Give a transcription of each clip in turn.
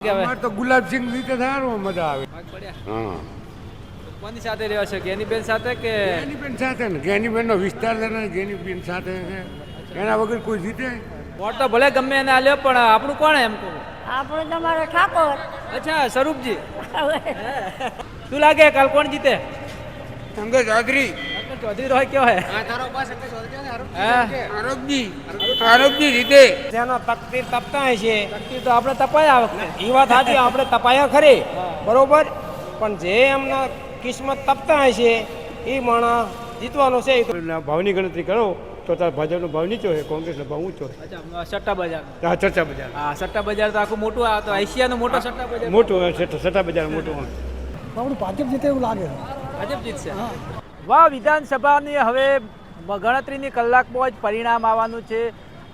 અમારે તો ગુલાબસિંહ રીતે સારું મજા આવે. હા, કોની સાથે રહ્યો છે? ગેનીબેન સાથે કે ગેનીબેન સાથે ને ગેનીબેનનો વિસ્તાર છે ને ગેનીબેન સાથે છે. એના વગર કોઈ જીતે? વોટ તો ભલે ગમે એને આલ્યો પણ આપણું કોણ એમ કહું? આપણું તમારો ઠાકોર. અચ્છા, સ્વરૂપજી. શું લાગે કાલ કોણ જીતે? શંકર ચૌધરી. ચૌધરી રોય કયો હે? આરોપજી જીતે. જેનો તકદીર તપતા છે તકતીર તો આપણે તપાય આ વખતે. એ વાત સાચી, આપણે તપાયા ખરી બરોબર, પણ જે એમના કિસ્મત તપતા છે એ માણસ જીતવાનો છે. ભાવની ગણતરી કરો તો તાર ભાજપનો ભાવ નીચો છે, કોંગ્રેસનો ભાવ ઊંચો છે. અચ્છા, સટ્ટા બજાર. હા, ચર્ચા બજાર હા, સટ્ટા બજાર તો આખું મોટું આ તો એશિયાનું મોટો સટ્ટા બજાર. મોટું સટ્ટા બજાર મોટું. આપણું ભાજપ જીતે એવું લાગે. ભાજપ જીતશે. વાહ, વિધાનસભાની હવે ગણતરીની કલાકમાં જ પરિણામ આવવાનું છે.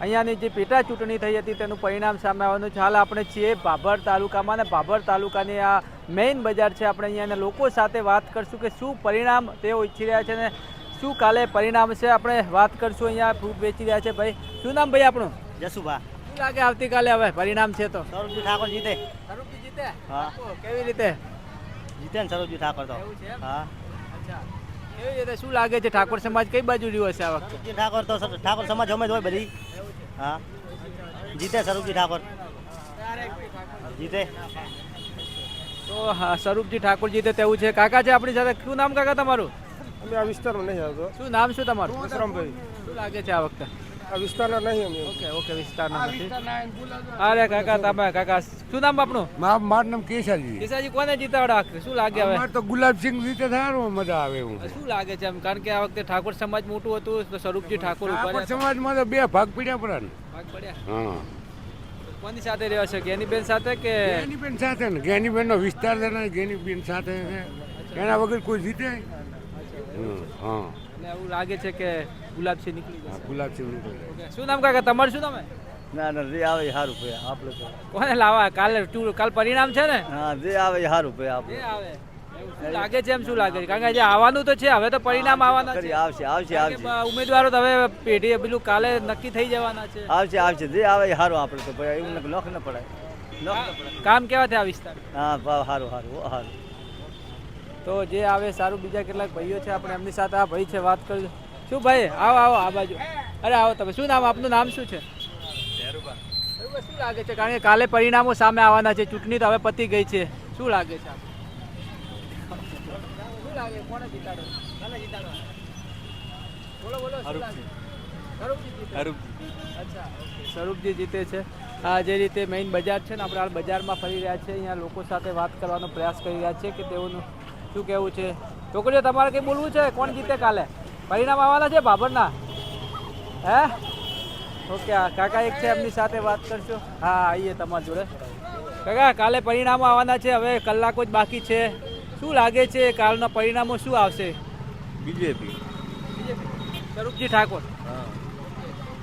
અહીંયાની જે પેટા ચૂંટણી થઈ હતી તેનું પરિણામ સામે આવવાનું છે. હાલ આપણે છીએ ભાભર તાલુકામાં, અને ભાભર તાલુકાની આ મેઇન બજાર છે. આપણે અહીંયાના લોકો સાથે વાત કરશું કે શું પરિણામ તેઓ ઈચ્છી રહ્યા છે ને શું કાલે પરિણામ છે. આપણે વાત કરશું. અહીંયા ફ્રૂટ વેચી રહ્યા છે. ભાઈ, શું નામ ભાઈ આપણું? જસુભા. શું લાગે આવતીકાલે હવે પરિણામ છે તો? સરોજજી ઠાકોર જીતે. સ્વરૂપજી જીતે? હા. કેવી રીતે જીતે ને સરોજજી ઠાકોર તો. એવું છે એમ? હા, અચ્છા, કેવી રીતે શું લાગે છે? ઠાકોર સમાજ કઈ બાજુ રહ્યો હશે આ વખતે? સરોજજી ઠાકોર તો ઠાકોર સમાજ અમે જ હોય બધી. હા, જીતે સરોજજી ઠાકોર જીતે. તો હા, સ્વરૂપજી ઠાકોર જીતે તેવું છે. કાકા છે આપણી સાથે. શું નામ કાકા તમારું? અમે આ વિસ્તારમાં નહીં આવતો. શું નામ શું તમારું? વિશ્રામભાઈ. શું લાગે છે આ વખતે? આ વિસ્તારના નહીં અમે. ઓકે ઓકે, વિસ્તારના નથી. અરે કાકા, તમે કાકા શું નામ આપણું? મારું નામ કેશાજી. કેસાજી કોને જીતાડો? શું લાગે હવે? અમારે તો ગુલાબસિંહ રીતે સારું મજા આવે એવું. શું લાગે છે એમ? કારણ કે આ વખતે ઠાકોર સમાજ મોટું હતું તો સ્વરૂપજી ઠાકોર ઉપર ઠાકોર સમાજમાં તો બે ભાગ પડ્યા પડા ને. ભાગ પડ્યા. હા, કોની સાથે રહ્યો છે? ગેનીબેન સાથે કે ગેનીબેન સાથે ને ગેનીબેનનો વિસ્તાર છે ને ગેનીબેન સાથે છે. એના વગર કોઈ જીતે? હા, એટલે એવું લાગે છે કે ગુલાબસિંહ નીકળી જશે. ગુલાબસિંહ નીકળે. ઓકે, શું નામ કાકા તમારું? શું નામ? ના ના, જે આવે એ સારું ભાઈ આપણે તો. કોને લાવવા? કાલ પરિણામ છે ને? હા, જે આવે એ સારું ભાઈ આપણે. જે આવે એવું શું લાગે છે? એમ શું લાગે છે? કારણ કે જે આવવાનું તો છે, હવે તો પરિણામ આવવાના છે. આવશે આવશે કારણ કે આવશે ઉમેદવારો તો હવે પેઢી પેલું કાલે નક્કી થઈ જવાના છે. આવશે આવશે, જે આવે એ સારું આપણે તો ભાઈ. એવું નખ ન પડાય, નખ ન પડાય. કામ કેવા થયા વિસ્તાર? હા, સારું સારું સારું. તો જે આવે સારું. બીજા કેટલાક ભાઈઓ છે, આપણે એમની સાથે આ ભાઈ છે, વાત કરજો. શું ભાઈ, આવો આવો આ બાજુ. અરે આવો તમે. શું નામ આપનું? નામ શું છે? શું લાગે છે? કારણ કે કાલે પરિણામો સામે આવવાના છે. ચૂંટણી તો હવે પતી ગઈ છે. શું લાગે છે? શું લાગે? કોને જીતાડો? કોને જીતાડો? બોલો બોલો. સ્વરૂપજી જીતે. અચ્છા, સ્વરૂપજી જીતે છે. આ જે રીતે મેઇન બજાર છે ને, આપણે હાલ બજારમાં ફરી રહ્યા છે. અહીંયા લોકો સાથે વાત કરવાનો પ્રયાસ કરી રહ્યા છે કે તેઓનું શું કહેવું છે. છોકરીઓ, તમારે કંઈ બોલવું છે? કોણ જીતે કાલે? પરિણામ આવવાના છે ભાભરના. હે? ઓકે, કાકા એક છે, એમની સાથે વાત કરશો. હા, આવીએ તમારી જોડે. કાકા, કાલે પરિણામો આવવાના છે. હવે કલાકો જ બાકી છે. શું લાગે છે કાલના પરિણામો શું આવશે? બીજેપી. સ્વરૂપજી ઠાકોર.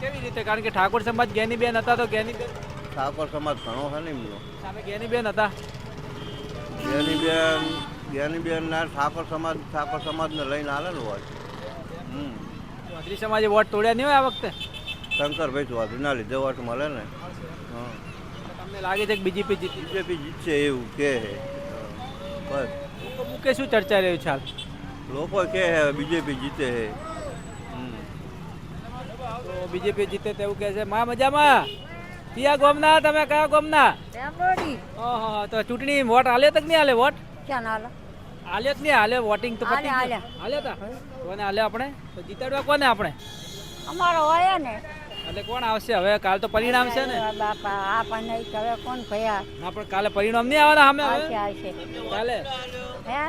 કેવી રીતે? કારણ કે ઠાકોર સમાજ ગેનીબેન હતા તો ગેનીબેન ઠાકોર સમાજ ઘણો છે ને એમનો. સામે ગેનીબેન હતા. જ્ઞાનીબેન ના ઠાકોર સમાજને લઈને આવેલું હોય. ચૌધરી સમાજે વોટ તોડ્યા નહીં હોય આ વખતે? શંકરભાઈ ચૌધરીના લીધે વોટ મળે ને. તમને લાગે છે કે બીજેપી જીતી? બીજેપી જીતશે એવું કે બસ. લોકો મૂકે શું ચર્ચા રહ્યું છે હાલ? લોકો કે બીજેપી જીતે છે. તો બીજેપી જીતે તેવું કહે છે. માં મજામાં? કયા ગોમના? તમે કયા ગોમના? ઓહો, તો ચૂંટણી વોટ આલે તક નહીં આલે? વોટ ક્યાં ના આલ્યો જ નહીં? હાલે વોટિંગ તો પતી હાલે, ગયું. હાલે તા કોને હાલે? આપણે તો જીતાડવા કોને આપણે? અમારો હોય ને. એટલે કોણ આવશે હવે? કાલ તો પરિણામ છે ને. બાપા આપણને હવે કોણ ભયા આપણે કાલે પરિણામ નહીં આવવાના સામે આવશે હવે? આવશે. કાલે હે,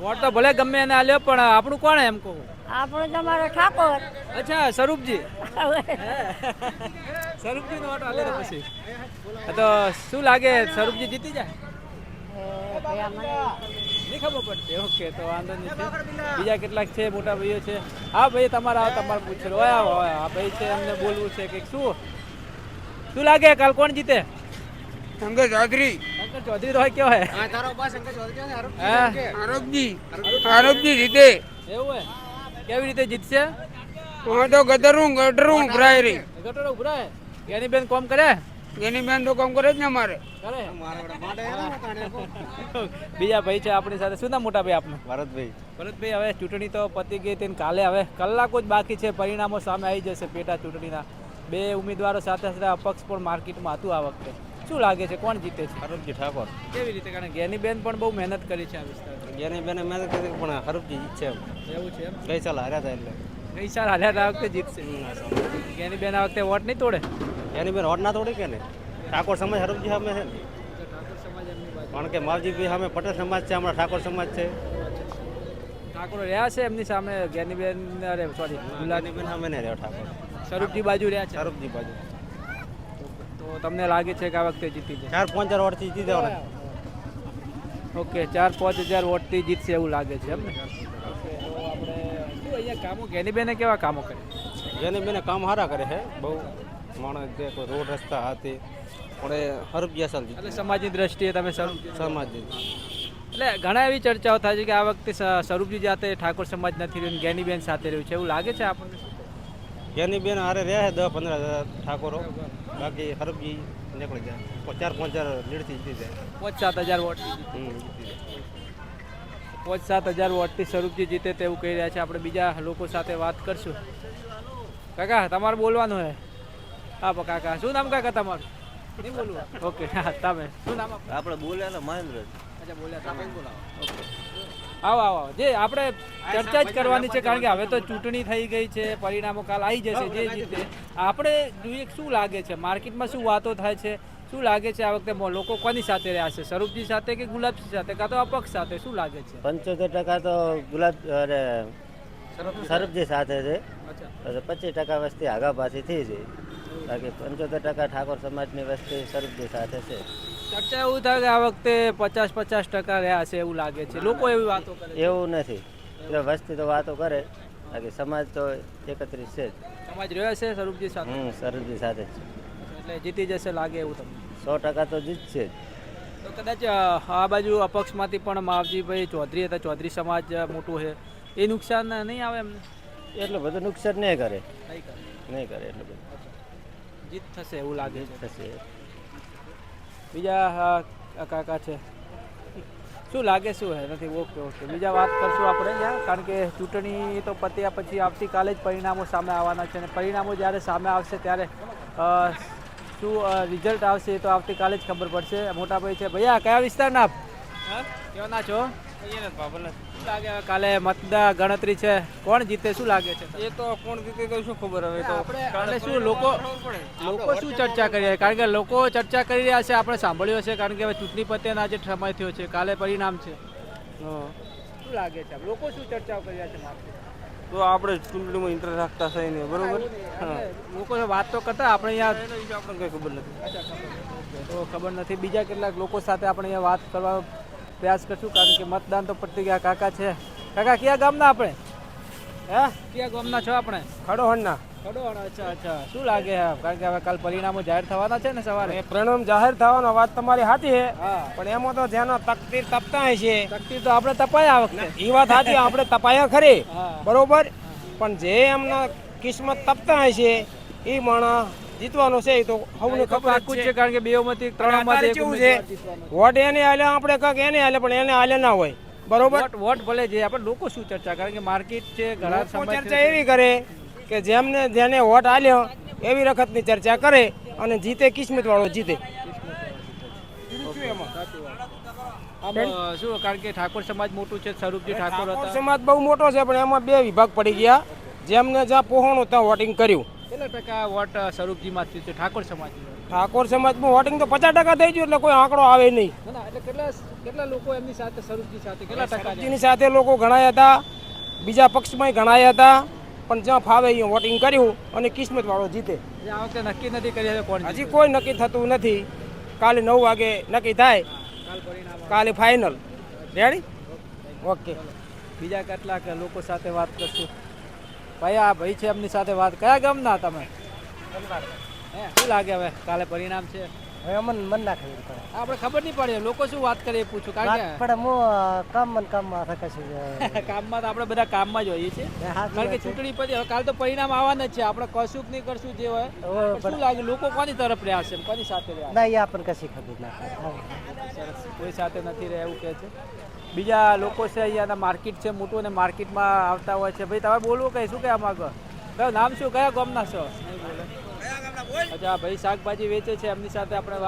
વોટ તો ભલે ગમે એને આલ્યો પણ આપણું કોણ એમ કહું? આપણું તમારો ઠાકોર. અચ્છા, સ્વરૂપજી. સ્વરૂપજી નો વોટ આલે તો પછી તો શું લાગે? સ્વરૂપજી જીતી જાય? ભયા મને નહીં ખબર પડતી. ઓકે, તો વાંધો નથી. બીજા કેટલાક છે, મોટા ભાઈઓ છે. હા ભાઈ, તમારે પૂછેલો હોય. આવો આ ભાઈ છે, એમને બોલવું છે કે શું લાગે કાલ કોણ જીતે? શંકર ચૌધરી. શંકર ચૌધરી રોય કયો હે? આરોપજી જીતે. એવું હે? કેવી રીતે જીતશે? તો ગટરું ભરાય રહી. ગટરો ઉભરાય. ગેનીબેન કોમ કરે? એની બેન તો કામ કરે જ ને અમારે. કરે બીજા ભાઈ છે આપણી સાથે. શું નામ મોટા ભાઈ આપનું? ભારતભાઈ ભરતભાઈ, હવે ચૂંટણી તો પતી ગઈ હતી ને કાલે હવે કલાકો જ બાકી છે, પરિણામો સામે આવી જશે પેટા ચૂંટણીના. બે ઉમેદવારો સાથે સાથે અપક્ષ પણ માર્કેટમાં હતું આ વખતે. શું લાગે છે કોણ જીતે છે? હરપજી ઠાકોર. કેવી રીતે? કારણ કે એની બેન પણ બહુ મહેનત કરી છે આ વિસ્તારમાં. જેને બેને મહેનત કરી પણ હરપજી જીતશે એમ. એવું છે એમ? ગઈ સાલ હાર્યા હતા એટલે ગઈ સાલ હાલ્યા આ વખતે જીતશે. એની બેન આ વખતે વોટ નહીં તોડે? એની બેન હોટ ના થોડી કે ને ઠાકોર સમાજ હરપજી સામે છે ને. ઠાકોર સમાજ એમની બાજુ. કારણ કે માવજીભાઈ સામે પટેલ સમાજ છે, હમણાં ઠાકોર સમાજ છે. ઠાકોર રહ્યા છે એમની સામે જ્ઞાનીબેન, અરે સોરી ગુલાબની બેન સામે નહીં રહ્યો ઠાકોર. સ્વરૂપજી બાજુ રહ્યા છે. હરપજી બાજુ તો તમને લાગે છે કે આ વખતે જીતી જાય? 4-5 વોટથી જીતી દેવાના. ઓકે, 4-5 હજાર વોટથી જીતશે એવું લાગે છે એમ ને? ઓકે, તો આપણે શું અહીંયા કામો જ્ઞાનીબેને કેવા કામો કરે? જેની બેને કામ સારા કરે છે બહુ. માણસ જે કોઈ રોડ રસ્તા હાથી પણ એ હરપજી અસલ એટલે સમાજની દ્રષ્ટિએ તમે સ્વરૂપજી સમાજ એટલે ઘણા એવી ચર્ચાઓ થાય છે કે આ વખતે સ્વરૂપજી જાતે ઠાકોર સમાજ નથી રહ્યું, જ્ઞાનીબેન સાથે રહ્યું છે, એવું લાગે છે આપણને? જેની બેન હારે રહ્યા છે 10-15 હજાર ઠાકોરો, બાકી હરપજી નીકળી જાય 4-5 હજાર લીડથી જીતી જાય. 5-7 હજાર વોટ જીતી જાય. 5-7 હજાર વોટથી સ્વરૂપજી જીતે તેવું કહી રહ્યા છે. આપણે બીજા લોકો સાથે વાત કરશું. કાકા તમારે બોલવાનું હે? હા કાકા, શું નામ કાકા તમારું? નહીં બોલવું? ઓકે, હા તમે શું નામ આપનું? આપણે બોલ્યા ને મહેન્દ્ર. અચ્છા, બોલ્યા તમે. ઓકે, આવો આવો આવો. જે આપણે ચર્ચા જ કરવાની છે કારણ કે હવે તો ચૂંટણી થઈ ગઈ છે, પરિણામો કાલ આવી જશે. જે જીતે આપણે જોઈએ શું લાગે છે માર્કેટમાં, શું વાતો થાય છે, શું લાગે છે આ વખતે લોકો કોની સાથે રહ્યા છે? સ્વરૂપજી સાથે કે ગુલાબજી સાથે કાં તો અપક્ષ સાથે? શું લાગે છે? 75% તો ગુલાબ અરે સરબજી સાથે છે, અચ્છા, 25% વસ્તી આગા પાછી થઈ છે. બાકી 75% ઠાકોર સમાજની વસ્તી સરબજી સાથે છે. ચર્ચા એવું થાય કે આ વખતે 50-50% રહ્યા છે એવું લાગે છે. લોકો એવી વાતો કરે છે. એવું નથી, એટલે વસ્તી તો વાતો કરે, બાકી સમાજ તો 31 છે જ. સમાજ રહ્યો છે સ્વરૂપજી સાથે, સરબજી સાથે જ છે. એટલે જીતી જશે લાગે એવું તમને? 100% તો જીતશે જ. તો કદાચ આ બાજુ અપક્ષમાંથી પણ માવજીભાઈ ચૌધરી હતા, ચૌધરી સમાજ મોટું છે, એ નુકસાન નહીં આવે એમને? એટલું બધું નુકસાન નહીં કરે, નહીં કરે, નહીં કરે એટલું બધું. જીત થશે એવું લાગે છે. થશે. બીજા કાકા છે, શું લાગે શું હે? નથી? ઓકે ઓકે, બીજા વાત કરશું આપણે યાર, કારણ કે ચૂંટણી તો પત્યા પછી આવતીકાલે જ પરિણામો સામે આવવાના છે, અને પરિણામો જ્યારે સામે આવશે ત્યારે શું રિઝલ્ટ આવશે એ તો આવતીકાલે જ ખબર પડશે. મોટા ભાઈ છે. ભૈયા કયા વિસ્તારના આપ? કેવા ના છો? શું લાગે કાલે મતદાન ગણતરી છે, કોણ જીતે શું લાગે છે? એ તો કોણ જીતે તો શું ખબર હવે તો. કાલે શું લોકો શું ચર્ચા કરી રહ્યા? કારણ કે લોકો ચર્ચા કરી રહ્યા છે, આપણે સાંભળ્યું હશે, કારણ કે હવે ચૂંટણી પત્યાનો આજે સમય થયો છે, કાલે પરિણામ છે. શું લાગે છે લોકો શું ચર્ચાઓ કરી રહ્યા છે? તો આપણે ચૂંટણીમાં ઇન્ટરેસ્ટ રાખતા છે નહીં, બરોબર? લોકો વાત તો કરતા, આપણે અહીંયા આપણને કઈ ખબર નથી. તો ખબર નથી. બીજા કેટલાક લોકો સાથે આપણે અહીંયા વાત કરવા પ્રયાસ કરશું, કારણ કે મતદાન તો પતી ગયા. કાકા છે. કાકા કયા ગામના આપણે? હે, કયા ગામના છો આપણે? ખડોહણના. ખડોહણ. અચ્છા અચ્છા. શું લાગે છે? કારણ કે હવે કાલ પરિણામો જાહેર થવાના છે ને સવારે? એ પરિણામ જાહેર થવાનો વાત તમારી સાચી છે, હા, પણ એમાં તો જેનો તકદીર તપતા હોય છે તકતીર તો આપણે તપાયા આ વખતે. એ વાત સાચી, આપણે તપાયા ખરી, હા. બરોબર, પણ જે એમના કિસ્મત તપતા હોય છે એ માણસ જીતવાનો છે. એ તો સૌને ખબર પાક્કું જ છે, કારણ કે બેમાંથી ત્રણમાંથી એક કેવું છે, ઉમેદવાર જીતવાનો. વોટ એને હાલે, આપણે કાંક એને હાલે, પણ એને હાલે ના હોય, બરોબર. વોટ ભલે છે, આપણે લોકો શું ચર્ચા, કારણ કે માર્કેટ છે ઘણા લોકો સમય ચર્ચા એવી કરે કે જેને વોટ આલ્યો એવી વખતની ચર્ચા કરે અને જીતે કિસ્મત વાળો જીતે. શું, કારણ કે ઠાકોર સમાજ મોટું છે, સ્વરૂપજી ઠાકોર ઠાકોર હતા. સમાજ બહુ મોટો છે, પણ એમાં બે વિભાગ પડી ગયા. જેમને જ્યાં પોહોણું ત્યાં વોટિંગ કર્યું. કેટલા ટકા વોટ સ્વરૂપજીમાં થયું છે ઠાકોર સમાજ? ઠાકોર સમાજમાં વોટિંગ તો 50% થઈ ગયું, એટલે કોઈ આંકડો આવે નહીં. એટલે કેટલા લોકો એમની સાથે સ્વરૂપજી સાથે કેટલા ટકા? એની સાથે લોકો ઘણાય હતા, બીજા પક્ષમાં ઘણાય હતા, પણ જ્યાં ફાવે અહીંયા વોટિંગ કર્યું અને કિસ્મત વાળો જીતે. આ વખતે નક્કી નથી કરી કોણ હજી કોઈ નક્કી થતું નથી. કાલે 9 વાગે નક્કી થાય, કાલ પરિણામ. કાલે ફાઇનલ. રેડી? ઓકે. બીજા કેટલાક લોકો સાથે વાત કરશું. ભાઈ આ ભાઈ છે, એમની સાથે વાત. કયા ગામના તમે? હે, શું લાગે હવે કાલે પરિણામ છે? હવે અમને મન ના ખબર પડે આપણે ખબર નહીં પડે લોકો શું વાત કરે એ પૂછું કારણ પણ હું કામમાં રખાશું કે કામમાં તો આપણે બધા કામમાં જ હોઈએ છીએ કારણ કે ચૂંટણી પછી હવે કાલ તો પરિણામ આવવાના જ છે આપણે કશું કે નહીં કરશું જે હોય પણ શું લાગે લોકો કોની તરફ રહ્યા છે કોની સાથે રહ્યા ના એ આપણને કશી ખબર ના સરસ કોઈ સાથે નથી રહ્યા એવું કહે છે બીજા લોકો છે અહીંયાના માર્કેટ છે મોટું અને માર્કેટમાં આવતા હોય છે ભાઈ તમે બોલવું કઈ શું કહેવા માંગો કયું નામ શું કયા ગામના છો અચ્છા ભાઈ શાકભાજી વેચે છે એમની સાથે આપણે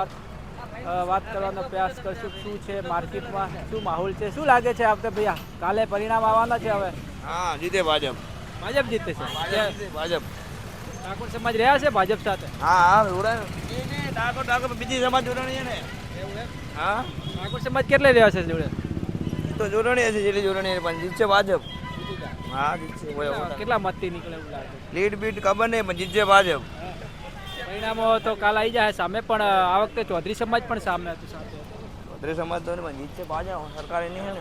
વાત કરવાનો પ્રયાસ કરશું શું છે માર્કેટમાં શું માહોલ છે શું લાગે છે આપણે ભૈયા કાલે પરિણામ આવવાના છે હવે હા જીતે ભાજપ ભાજપ જીતે છે ભાજપ ઠાકોર સમાજ રહ્યા છે ભાજપ સાથે હા ઠાકોર બીજી સમાજ જોડાણી છે ને હા ઠાકોર સમાજ કેટલે રહ્યા છે જોડે તો જોડાણી હશે જેટલી જોડાણી પણ જીતશે ભાજપ હા જીતશે કેટલા મતથી નીકળે એવું લાગે લીડ બીટ ખબર નહીં પણ જીતશે ભાજપ પરિણામો તો કાલ આવી જાય સામે પણ આ વખતે ચૌધરી સમાજ પણ સામે હતું સાથે ચૌધરી સમાજ તો નહીં પણ જીતશે ભાજપ સરકાર એની છે ને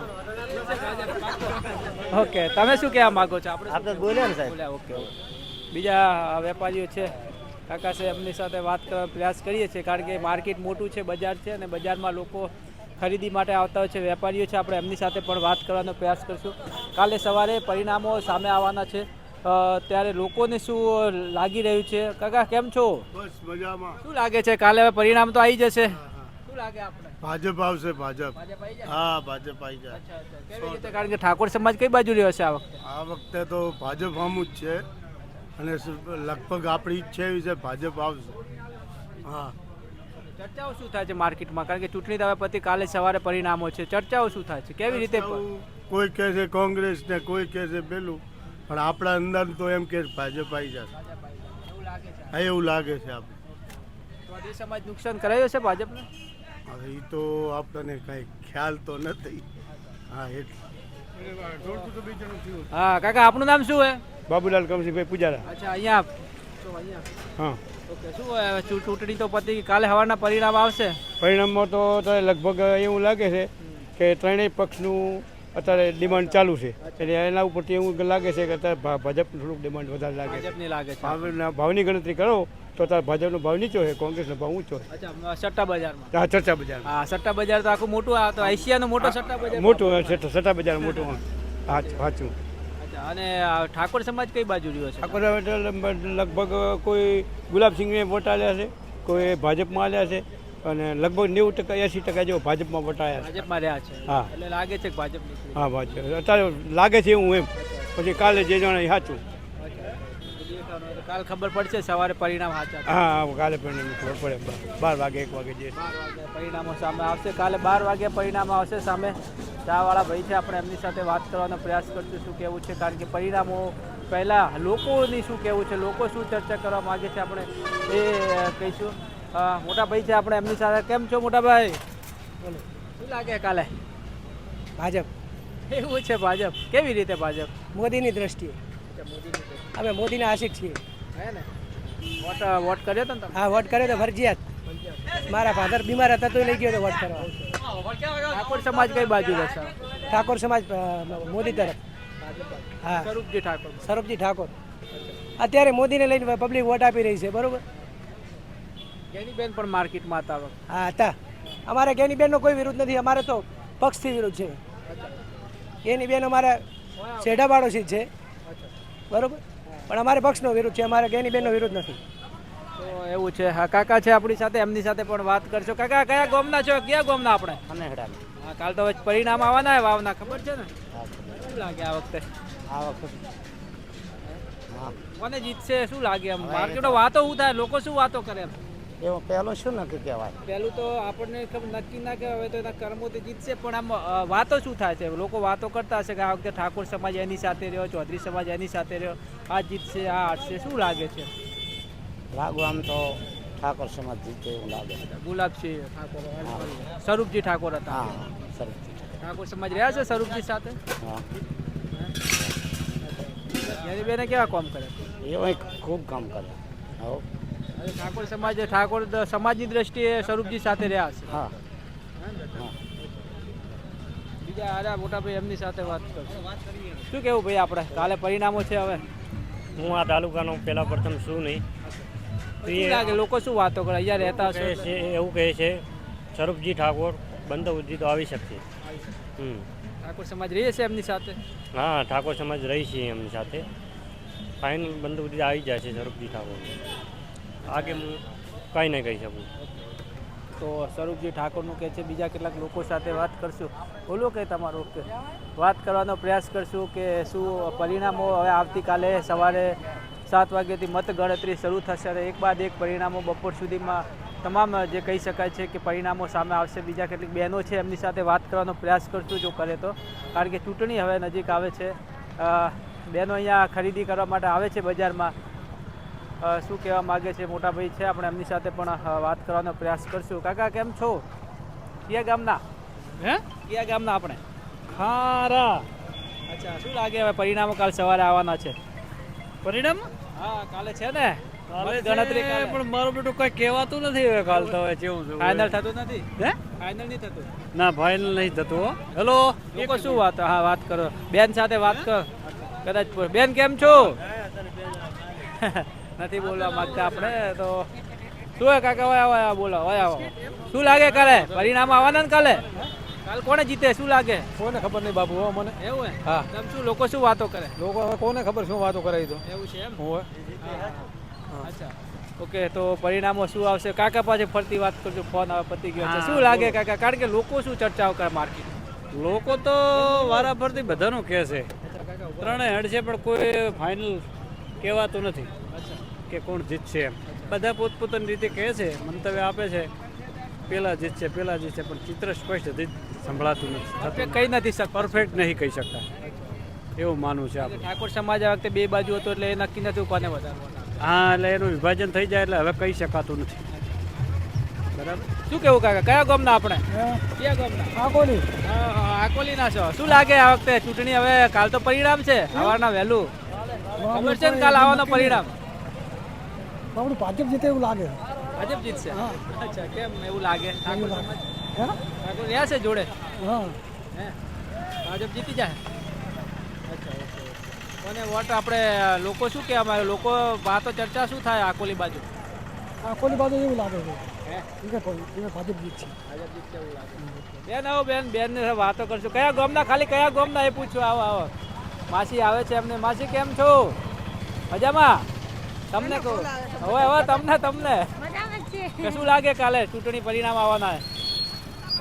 ઓકે તમે શું કહેવા માંગો છો આપણે બોલ્યા ને સાહેબ. બોલ્યા ઓકે બીજા વેપારીઓ છે કાકા છે એમની સાથે વાત કરવાનો પ્રયાસ કરીએ છીએ કારણ કે માર્કેટ મોટું છે બજાર છે અને બજારમાં લોકો ખરીદી માટે આવતા હોય છે વેપારીઓ છે આપણે એમની સાથે પણ વાત કરવાનો પ્રયાસ કરશું કાલે સવારે પરિણામો સામે આવવાના છે ત્યારે લોકોને શું લાગી રહ્યું છે કાકા કેમ છો બસ મજામાં. શું લાગે છે કાલે હવે પરિણામ તો આવી જશે શું લાગે આપણે ભાજપ આવશે ભાજપ. ભાજપ આવી જાય હા ભાજપ આવી જાય. અચ્છા અચ્છા કેવી રીતે કારણ કે ઠાકોર સમાજ કઈ બાજુ રહ્યો છે આ વખતે આ વખતે તો ભાજપ આમું જ છે અને લગભગ આપણી ઈચ્છા એવી છે ભાજપ આવશે. હા ચર્ચાઓ શું થાય છે માર્કેટમાં કારણ કે ચૂંટણી તો હવે પછી કાલે સવારે પરિણામો છે ચર્ચાઓ શું થાય છે કેવી રીતે કોઈ કહે છે કોંગ્રેસ ને કોઈ કહે છે પેલું પણ આપણા અંદર તો એમ કે ભાજપ આવી જશે. એવું લાગે છે હા એવું લાગે છે આપણે. ચૌધરી સમાજ નુકસાન કરાયો છે ભાજપને હવે એ તો આપણને કંઈ ખ્યાલ તો નથી. હા એટલે હા કાકા આપણું નામ શું હે બાબુલાલ કમસીભાઈ પૂજારા. અચ્છા અહીંયા તો અહીંયા હા ઓકે શું ચૂંટણી તો પતી કાલે સવારના પરિણામ આવશે પરિણામમાં તો અત્યારે લગભગ એવું લાગે છે કે ત્રણેય પક્ષનું અત્યારે ડિમાન્ડ ચાલુ છે એટલે એના ઉપરથી એવું લાગે છે કે અત્યારે ભાજપનું થોડુંક ડિમાન્ડ વધારે લાગે છે. ભાજપની લાગે છે ભાવની ગણતરી કરો તો અત્યારે ભાજપનો ભાવ નીચો છે કોંગ્રેસનો ભાવ ઊંચો છે. અચ્છા સટ્ટા બજારમાં હા ચર્ચા બજાર હા સટ્ટા બજાર તો આખું મોટું આ તો એશિયાનો મોટો સટ્ટા બજાર મોટું સટ્ટા બજાર મોટું હા સાચું. અચ્છા અને ઠાકોર સમાજ કઈ બાજુ રહ્યો છે ઠાકોર લગભગ કોઈ ગુલાબસિંહને વોટ આલ્યા છે કોઈ ભાજપમાં આલ્યા છે અને લગભગ 90% 80% જેવો ભાજપમાં વોટ આવ્યા છે. ભાજપમાં રહ્યા છે હા. એટલે લાગે છે કે ભાજપ હા ભાજપ અત્યારે લાગે છે એવું એમ પછી કાલે જે જાણે એ સાચું. કાલ ખબર પડશે સવારે પરિણામ સાચા હા કાલે પણ ખબર પડે 12 વાગે 1 વાગે જે પરિણામો સામે આવશે કાલે 12 વાગે પરિણામ આવશે સામે ચાવાળા ભાઈ છે આપણે એમની સાથે વાત કરવાનો પ્રયાસ કરશું શું કહેવું છે કારણ કે પરિણામો પહેલાં લોકોની શું કહેવું છે લોકો શું ચર્ચા કરવા માગે છે આપણે એ કહીશું મોટા ભાઈ છે આપણે એમની સાથે કેમ છો મોટા ભાઈ શું લાગે કાલે ભાજપ એવું છે ભાજપ કેવી રીતે ભાજપ મોદીની દ્રષ્ટિએ અમે મોદીના આશિક છીએ હે ને વોટ કર્યો હતો ને તમે હા વોટ કર્યો તો ફરજિયાત મારા ફાધર બીમાર હતા તો લઈ ગયો તો વોટ કરવા ઠાકોર સમાજ કઈ બાજુ રહેશે ઠાકોર સમાજ મોદી તરફ હા સ્વરૂપજી ઠાકોર સ્વરૂપજી ઠાકોર અત્યારે મોદીને લઈને પબ્લિક વોટ આપી રહી છે બરોબર બેન પણ માર્કેટમાં હતા હા હતા અમારે ગેનીબેનનો કોઈ વિરોધ નથી અમારે તો પક્ષથી વિરોધ છે એની બેન અમારે શેઢા પાડોશી જ છે બરોબર પણ અમારે પક્ષનો વિરોધ છે અમારે ગેનીબેનનો વિરોધ નથી તો એવું છે હા કાકા છે આપણી સાથે એમની સાથે પણ વાત કરશો કાકા કયા ગામના છો કયા ગામના આપણે હા કાલ તો પરિણામ આવવાના હે વાવના ખબર છે ને શું લાગે આ વખતે કોને જીતશે શું લાગે એમ માર્કેટમાં વાતો શું થાય લોકો શું વાતો કરે એમ એમાં પહેલું શું નક્કી કહેવાય પહેલું તો આપણને નક્કી ના કહેવાય તો એના કર્મોથી જીતશે પણ આમ વાતો શું થાય છે લોકો વાતો કરતા હશે કે આ વખતે ઠાકોર સમાજ એની સાથે રહ્યો ચૌધરી સમાજ એની સાથે રહ્યો આ જીતશે આ હારશે શું લાગે છે લાગુ આમ તો ઠાકોર સમાજ જીતે એવું લાગે. ગુલાબસિંહ ઠાકોર સ્વરૂપજી ઠાકોર હતા હા સરસ. ઠાકોર સમાજ રહ્યા છે સ્વરૂપજી સાથે હા એની બેને કેવા કામ કરે એ ખૂબ કામ કરે. હા ઠાકોર સમાજ ઠાકોર સમાજની દ્રષ્ટિએ સ્વરૂપજી સાથે રહ્યા છે હા બીજા આરા મોટા ભાઈ એમની સાથે વાત કરશું શું કેવું ભાઈ આપણે કાલે પરિણામો છે હવે હું આ તાલુકાનો પહેલા પ્રથમ છું નહીં શું લાગે લોકો શું વાતો કરે અહીંયા રહેતા હશો કહે છે એવું કહે છે સ્વરૂપજી ઠાકોર બંદોબસ્તી તો આવી શકશે ઠાકોર સમાજ રહીએ છે એમની સાથે હા ઠાકોર સમાજ રહી છે એમની સાથે ફાઇનલ બંદોબસ્તી આવી જાય છે સ્વરૂપજી ઠાકોર આગે હું કાંઈ નહીં કહી શકું તો સ્વરૂપજી ઠાકોરનું કહે છે બીજા કેટલાક લોકો સાથે વાત કરશું બોલો કે તમારું કે વાત કરવાનો પ્રયાસ કરશું કે શું પરિણામો હવે આવતીકાલે સવારે 7 વાગ્યાથી મતગણતરી શરૂ થશે અને એક બાદ એક પરિણામો બપોર સુધીમાં તમામ જે કહી શકાય છે કે પરિણામો સામે આવશે બીજા કેટલીક બહેનો છે એમની સાથે વાત કરવાનો પ્રયાસ કરશું જો કરે તો કારણ કે ચૂંટણી હવે નજીક આવે છે બહેનો અહીંયા ખરીદી કરવા માટે આવે છે બજારમાં શું કહેવા માગે છે મોટા ભાઈ છે આપણે એમની સાથે પણ વાત કરવાનો પ્રયાસ કરશું કાકા કેમ છો કયા ગામના હે કયા ગામના આપણે ખારા અચ્છા શું લાગે હવે પરિણામો કાલ સવારે આવવાના છે પરિણામ હા કાલે છે ને ગણતરી પણ મારું બેટું કઈ કહેવાતું નથી હવે કાલ તો હવે કેવું ફાઇનલ થતું નથી હે ફાઇનલ નહીં થતું ના ફાઇનલ નહીં થતું હેલો લોકો શું વાત હા વાત કરો બેન સાથે વાત કર કદાચ બેન કેમ છો નથી બોલવા માંગતા આપણે તો શું હે કાકા હોય બોલો હોય આવો શું લાગે કાલે પરિણામ આવવાના ને કાલે કાલ કોને જીતે શું લાગે કોને ખબર નહીં બાબુ મને એવું હે હા તમે શું લોકો શું વાતો કરે લોકો હવે કોને ખબર શું વાતો કરાવી તો એવું છે એમ હોય અચ્છા ઓકે તો પરિણામો શું આવશે કાકા પાસે ફરતી વાત કરજો ફોન આવે પતી ગયો છે શું લાગે કાકા કારણ કે લોકો શું ચર્ચાઓ કરે માર્કેટ લોકો તો વારાફરતી બધાનું કહે છે ત્રણેય હેડ છે પણ કોઈ ફાઇનલ કહેવાતું નથી કે કોણ જીતશે એમ બધા પોતપોતાની રીતે કહે છે મંતવ્ય આપે છે પેલા જીતશે પણ ચિત્ર સ્પષ્ટ સંભળાતું નથી કઈ નથી શકતા પરફેક્ટ નહીં કહી શકતા એવું માનવું છે આપણે ઠાકોર સમાજ આ વખતે બે બાજુ હતો એટલે એ નક્કી નથી કોને વધારવાનું હા એટલે એનું વિભાજન થઈ જાય એટલે હવે કહી શકાતું નથી બરાબર શું કેવું કાકા કયા ગામના આપણે કયા ગામના આકોલી આકોલીના છો શું લાગે આ વખતે ચૂંટણી હવે કાલ તો પરિણામ છે સવારના વહેલું ખબર છે ને કાલ આવવાનું પરિણામ આપણું ભાજપ જીતે એવું લાગે ભાજપ જીતશે અચ્છા કેમ એવું લાગે ઠાકોર રહ્યા છે જોડે હા હે ભાજપ જીતી જાય અચ્છા ઓકે કોને વોટ આપણે લોકો શું કહેવા માંગે લોકો વાતો ચર્ચા શું થાય આકોલી બાજુ આકોલી બાજુ એવું લાગે છે હે ભાજપ જીતશે બેન આવો બેન ને વાતો કરશું કયા ગામના ખાલી કયા ગામના એ પૂછો આવો માસી આવે છે એમને માસી કેમ છો મજામાં તમને કહું હવે તમને કે શું લાગે કાલે ચૂંટણી પરિણામ આવવાના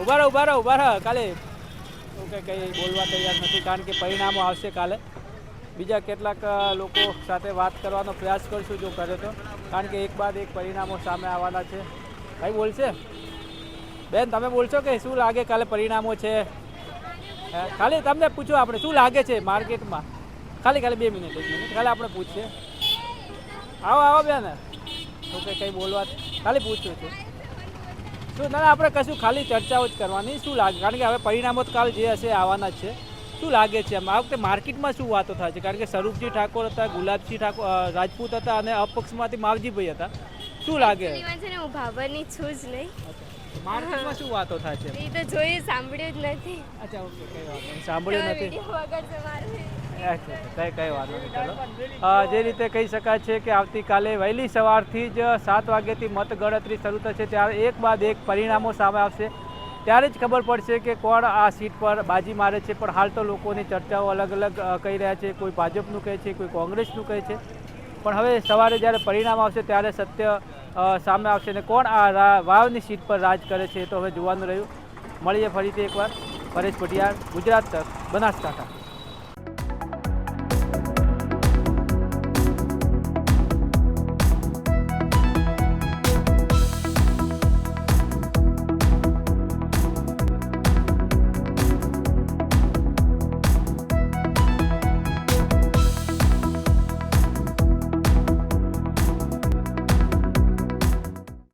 ઉભા રહો કાલે કઈ બોલવા તૈયાર નથી કારણ કે પરિણામો આવશે કાલે બીજા કેટલાક લોકો સાથે વાત કરવાનો પ્રયાસ કરશું જો કરે તો કારણ કે એક બાદ એક પરિણામો સામે આવવાના છે ભાઈ બોલશે બેન તમે બોલશો કે શું લાગે કાલે પરિણામો છે ખાલી તમને પૂછો આપણે શું લાગે છે માર્કેટમાં ખાલી 2 મિનિટ 1 મિનિટ ખાલી આપણે પૂછીએ આવો બેન તો કંઈ બોલવા ખાલી પૂછ્યું છે શું ના આપણે કશું ખાલી ચર્ચાઓ જ કરવાની શું લાગે કારણ કે હવે પરિણામો તો કાલ જે હશે આવવાના જ છે શું લાગે છે આ વખતે માર્કેટમાં શું વાતો થાય છે કારણ કે સ્વરૂપજી ઠાકોર હતા ગુલાબસિંહ ઠાકોર રાજપૂત હતા અને અપક્ષમાંથી માવજીભાઈ હતા શું લાગે હું ભાવરની છું જ નહીં માર્કેટમાં શું વાતો થાય છે એ તો જોયું સાંભળ્યું જ નથી અચ્છા ઓકે કઈ વાત નહીં સાંભળ્યું નથી કઈ વાત નથી ચલો જે રીતે કહી શકાય છે કે આવતીકાલે વહેલી સવારથી જ 7 વાગ્યાથી મતગણતરી શરૂ થશે ત્યારે એક બાદ એક પરિણામો સામે આવશે ત્યારે જ ખબર પડશે કે કોણ આ સીટ પર બાજી મારે છે પણ હાલ તો લોકોની ચર્ચાઓ અલગ અલગ કહી રહ્યા છે કોઈ ભાજપનું કહે છે કોઈ કોંગ્રેસનું કહે છે પણ હવે સવારે જ્યારે પરિણામ આવશે ત્યારે સત્ય સામે આવશે ને કોણ આ વાવની સીટ પર રાજ કરે છે તો હવે જોવાનું રહ્યું મળીએ ફરીથી એકવાર પરેશ પટિયાર ગુજરાત તક બનાસકાંઠા